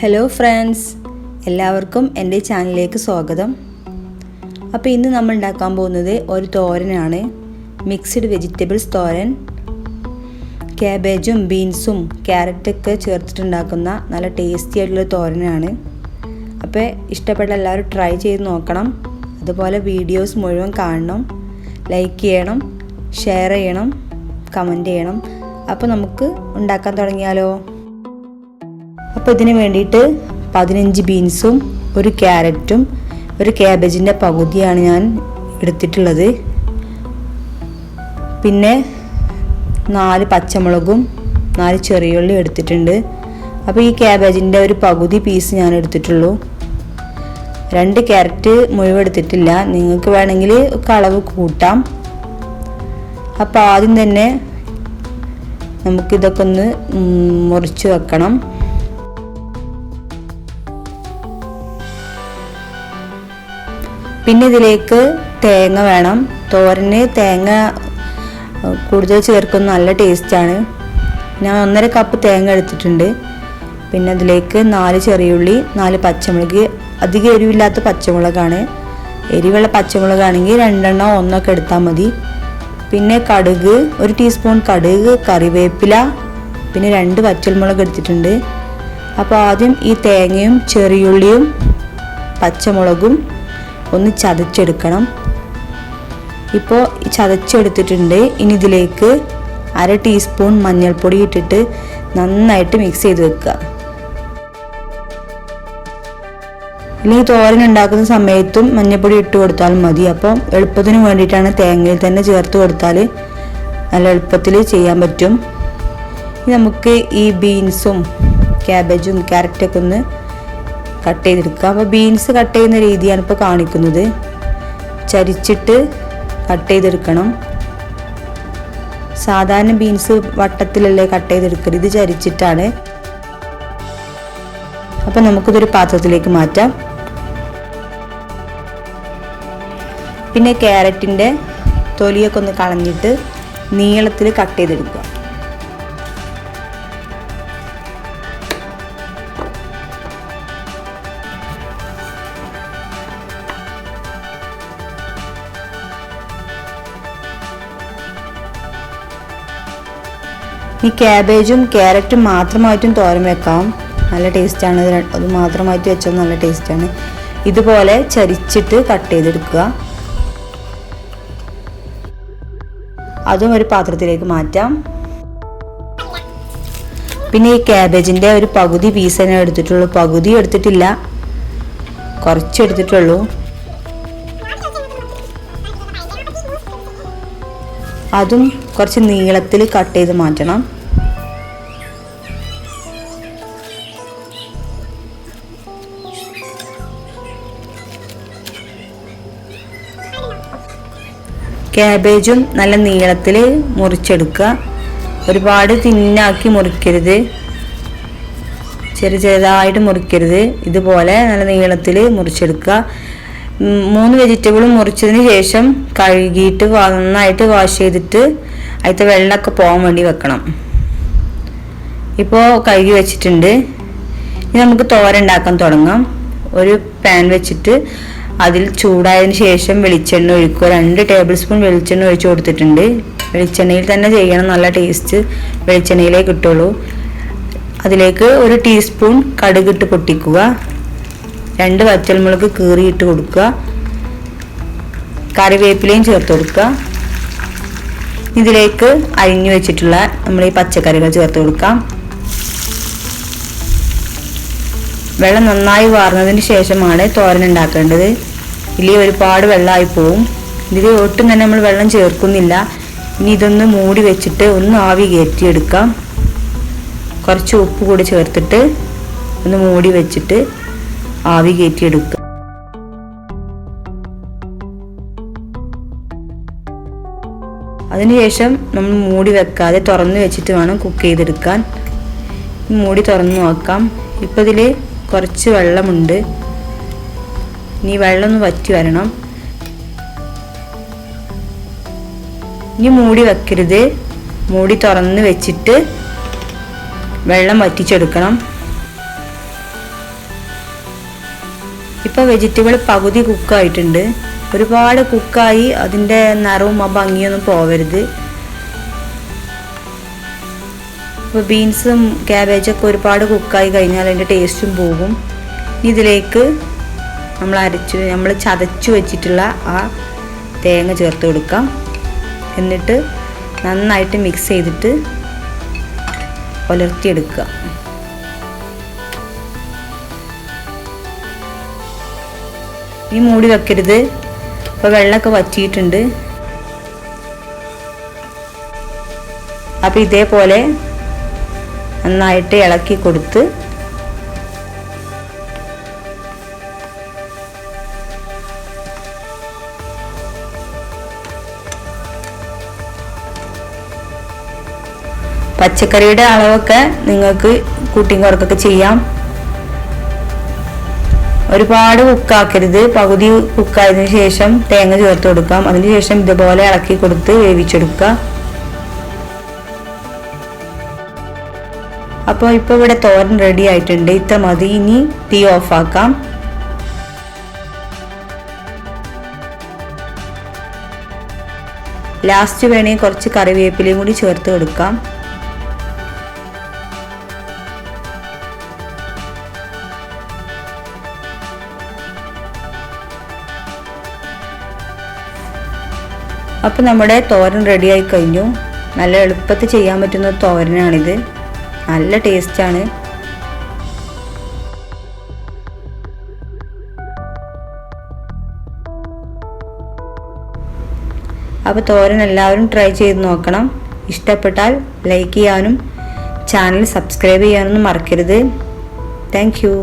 Hello friends, എല്ലാവർക്കും എൻ്റെ ചാനലിലേക്ക് സ്വാഗതം. അപ്പോൾ ഇന്ന് നമ്മൾ ഉണ്ടാക്കാൻ പോകുന്നത് ഒരു തോരനാണ്. മിക്സ്ഡ് വെജിറ്റബിൾസ് തോരൻ. ക്യാബേജും ബീൻസും ക്യാരറ്റൊക്കെ ചേർത്തിട്ടുണ്ടാക്കുന്ന നല്ല ടേസ്റ്റി ആയിട്ടുള്ള തോരനാണ്. അപ്പോൾ ഇഷ്ടപ്പെട്ട എല്ലാവരും ട്രൈ ചെയ്ത് നോക്കണം. അതുപോലെ വീഡിയോസ് മുഴുവൻ കാണണം, ലൈക്ക് ചെയ്യണം, ഷെയർ ചെയ്യണം, കമൻറ്റ് ചെയ്യണം. അപ്പോൾ നമുക്ക് ഉണ്ടാക്കാൻ തുടങ്ങിയാലോ? അപ്പോൾ ഇതിന് വേണ്ടിയിട്ട് 15 ബീൻസും ഒരു ക്യാരറ്റും ഒരു ക്യാബേജിൻ്റെ പകുതിയാണ് ഞാൻ എടുത്തിട്ടുള്ളത്. പിന്നെ 4 പച്ചമുളകും 4 ചെറിയുള്ളി എടുത്തിട്ടുണ്ട്. അപ്പോൾ ഈ ക്യാബേജിൻ്റെ ഒരു പകുതി പീസ് ഞാൻ എടുത്തിട്ടുള്ളൂ. 2 ക്യാരറ്റ് മുഴുവൻ എടുത്തിട്ടില്ല, നിങ്ങൾക്ക് വേണമെങ്കിൽ അളവ് കൂട്ടാം. അപ്പോൾ ആദ്യം തന്നെ നമുക്കിതൊക്കെ ഒന്ന് മുറിച്ച് വെക്കണം. പിന്നെ ഇതിലേക്ക് തേങ്ങ വേണം. തോരന് തേങ്ങ കൂടുതൽ ചേർക്കുന്ന നല്ല ടേസ്റ്റാണ്. ഞാൻ 1.5 കപ്പ് തേങ്ങ എടുത്തിട്ടുണ്ട്. പിന്നെ അതിലേക്ക് 4 ചെറിയുള്ളി, 4 പച്ചമുളക്, അധികം എരിവില്ലാത്ത പച്ചമുളകാണ്. എരിവുള്ള പച്ചമുളകാണെങ്കിൽ 2 1 എടുത്താൽ മതി. പിന്നെ കടുക്, 1 ടീസ്പൂൺ കടുക്, കറിവേപ്പില, പിന്നെ 2 പച്ചമുളക് എടുത്തിട്ടുണ്ട്. അപ്പോൾ ആദ്യം ഈ തേങ്ങയും ചെറിയുള്ളിയും പച്ചമുളകും ഒന്ന് ചതച്ചെടുക്കണം. ഇപ്പോൾ ചതച്ചെടുത്തിട്ടുണ്ട്. ഇനി ഇതിലേക്ക് 1/2 ടീസ്പൂൺ മഞ്ഞൾപ്പൊടി ഇട്ടിട്ട് നന്നായിട്ട് മിക്സ് ചെയ്ത് വെക്കുക. അല്ലെങ്കിൽ തോരൻ ഉണ്ടാക്കുന്ന സമയത്തും മഞ്ഞൾപ്പൊടി ഇട്ട് കൊടുത്താൽ മതി. അപ്പം എളുപ്പത്തിന് വേണ്ടിയിട്ടാണ് തേങ്ങയിൽ തന്നെ ചേർത്ത് കൊടുത്താൽ നല്ല എളുപ്പത്തിൽ ചെയ്യാൻ പറ്റും. ഇനി നമുക്ക് ഈ ബീൻസും ക്യാബേജും ക്യാരറ്റൊക്കെ ഒന്ന് കട്ട് ചെയ്തെടുക്കുക. അപ്പോൾ ബീൻസ് കട്ട് ചെയ്യുന്ന രീതിയാണ് ഇപ്പോൾ കാണിക്കുന്നത്. ചരിച്ചിട്ട് കട്ട് ചെയ്തെടുക്കണം. സാധാരണ ബീൻസ് വട്ടത്തിലല്ലേ കട്ട് ചെയ്തെടുക്കരുത്, ഇത് ചരിച്ചിട്ടാണ്. അപ്പോൾ നമുക്കിതൊരു പാത്രത്തിലേക്ക് മാറ്റാം. പിന്നെ ക്യാരറ്റിൻ്റെ തൊലിയൊക്കെ ഒന്ന് കളഞ്ഞിട്ട് നീളത്തിൽ കട്ട് ചെയ്തെടുക്കുക. ഈ ക്യാബേജും ക്യാരറ്റും മാത്രമായിട്ടും തോരൻ വെക്കാം, നല്ല ടേസ്റ്റാണ്. അത് മാത്രമായിട്ട് വെച്ചാൽ നല്ല ടേസ്റ്റാണ്. ഇതുപോലെ ചരിച്ചിട്ട് കട്ട് ചെയ്തെടുക്കുക. അതും ഒരു പാത്രത്തിലേക്ക് മാറ്റാം. പിന്നെ ഈ ക്യാബേജിൻ്റെ ഒരു പകുതി പീസ് തന്നെ എടുത്തിട്ടുള്ളൂ. പകുതി എടുത്തിട്ടില്ല, കുറച്ച് എടുത്തിട്ടുള്ളൂ. അതും കുറച്ച് നീളത്തിൽ കട്ട് ചെയ്ത് മാറ്റണം. ക്യാബേജും നല്ല നീളത്തിൽ മുറിച്ചെടുക്കുക. ഒരുപാട് തിന്നാക്കി മുറിക്കരുത്, ചെറുതായിട്ട് മുറിക്കരുത്. ഇതുപോലെ നല്ല നീളത്തിൽ മുറിച്ചെടുക്കുക. 3 വെജിറ്റബിളും മുറിച്ചതിന് ശേഷം കഴുകിയിട്ട് നന്നായിട്ട് വാഷ് ചെയ്തിട്ട് അതിലത്തെ വെള്ളമൊക്കെ പോകാൻ വേണ്ടി വെക്കണം. ഇപ്പോൾ കഴുകി വെച്ചിട്ടുണ്ട്. ഇനി നമുക്ക് തോരൻ ഉണ്ടാക്കാൻ തുടങ്ങാം. ഒരു പാൻ വെച്ചിട്ട് അതിൽ ചൂടായതിന് ശേഷം വെളിച്ചെണ്ണ ഒഴിക്കുക. 2 ടേബിൾ സ്പൂൺ വെളിച്ചെണ്ണ ഒഴിച്ച് കൊടുത്തിട്ടുണ്ട്. വെളിച്ചെണ്ണയിൽ തന്നെ ചെയ്യണം, നല്ല ടേസ്റ്റ് വെളിച്ചെണ്ണയിലേ കിട്ടുള്ളൂ. അതിലേക്ക് 1 ടീസ്പൂൺ കടുകിട്ട് പൊട്ടിക്കുക. 2 പച്ചമുളക് കീറിയിട്ട് കൊടുക്കുക. കറിവേപ്പിലയും ചേർത്ത് കൊടുക്കുക. ഇതിലേക്ക് അരിഞ്ഞു വെച്ചിട്ടുള്ള നമ്മൾ ഈ പച്ചക്കറികൾ ചേർത്ത് കൊടുക്കാം. വെള്ളം നന്നായി വാർന്നതിന് ശേഷമാണ് തോരൻ ഉണ്ടാക്കേണ്ടത്. ഇല്ലെങ്കിൽ ഒരുപാട് വെള്ളമായി പോവും. ഇതിൽ ഒട്ടും തന്നെ നമ്മൾ വെള്ളം ചേർക്കുന്നില്ല. ഇനി ഇതൊന്ന് മൂടി വെച്ചിട്ട് ഒന്ന് ആവി കയറ്റിയെടുക്കാം. കുറച്ച് ഉപ്പ് കൂടി ചേർത്തിട്ട് ഒന്ന് മൂടി വെച്ചിട്ട് ആവി കയറ്റിയെടുക്കുക. അതിനുശേഷം നമ്മൾ മൂടി വെക്കാതെ തുറന്ന് വെച്ചിട്ട് വേണം കുക്ക് ചെയ്തെടുക്കാൻ. മൂടി തുറന്ന് നോക്കാം. ഇപ്പോൾ ഇതിൽ കുറച്ച് വെള്ളമുണ്ട്. ഇനി വെള്ളം ഒന്ന് വറ്റി വരണം. ഇനി മൂടി വെക്കരുത്, മൂടി തുറന്ന് വെച്ചിട്ട് വെള്ളം വറ്റിച്ചെടുക്കണം. ഇപ്പോൾ വെജിറ്റബിൾ പകുതി കുക്കായിട്ടുണ്ട്. ഒരുപാട് കുക്കായി അതിൻ്റെ നിറവും ആ ഭംഗിയൊന്നും പോവരുത്. ഇപ്പോൾ ബീൻസും ക്യാബേജൊക്കെ ഒരുപാട് കുക്കായി കഴിഞ്ഞാൽ അതിൻ്റെ ടേസ്റ്റും പോകും. ഇതിലേക്ക് നമ്മൾ ചതച്ചു വെച്ചിട്ടുള്ള ആ തേങ്ങ ചേർത്ത് കൊടുക്കാം. എന്നിട്ട് നന്നായിട്ട് മിക്സ് ചെയ്തിട്ട് ഉലർത്തിയെടുക്കുക. ഈ മൂടി വെക്കരുത്. ഇപ്പോൾ വെള്ളമൊക്കെ വറ്റിയിട്ടുണ്ട്. അപ്പോൾ ഇതേപോലെ നന്നായിട്ട് ഇളക്കി കൊടുത്ത് പച്ചക്കറിയുടെ അളവൊക്കെ നിങ്ങൾക്ക് കൂട്ടിയും കുറക്കൊക്കെ ചെയ്യാം. ഒരുപാട് കുക്കാക്കരുത്. പകുതി കുക്കായതിനു ശേഷം തേങ്ങ ചേർത്ത് കൊടുക്കാം. അതിനുശേഷം ഇതുപോലെ ഇളക്കി കൊടുത്ത് വേവിച്ചെടുക്കുക. അപ്പോൾ ഇപ്പോൾ ഇവിടെ തോരൻ റെഡി ആയിട്ടുണ്ട്. ഇത്ര മതി. ഇനി തീ ഓഫാക്കാം. ലാസ്റ്റ് വേണമെങ്കിൽ കുറച്ച് കറിവേപ്പിലയും കൂടി ചേർത്ത് കൊടുക്കാം. അപ്പോൾ നമ്മുടെ തോരൻ റെഡിയായി കഴിഞ്ഞു. നല്ല എളുപ്പത്തിൽ ചെയ്യാൻ പറ്റുന്ന തോരനാണിത്. നല്ല ടേസ്റ്റാണ്. അപ്പോൾ തോരൻ എല്ലാവരും ട്രൈ ചെയ്ത് നോക്കണം. ഇഷ്ടപ്പെട്ടാൽ ലൈക്ക് ചെയ്യാനും ചാനൽ സബ്സ്ക്രൈബ് ചെയ്യാനൊന്നും മറക്കരുത്. Thank you.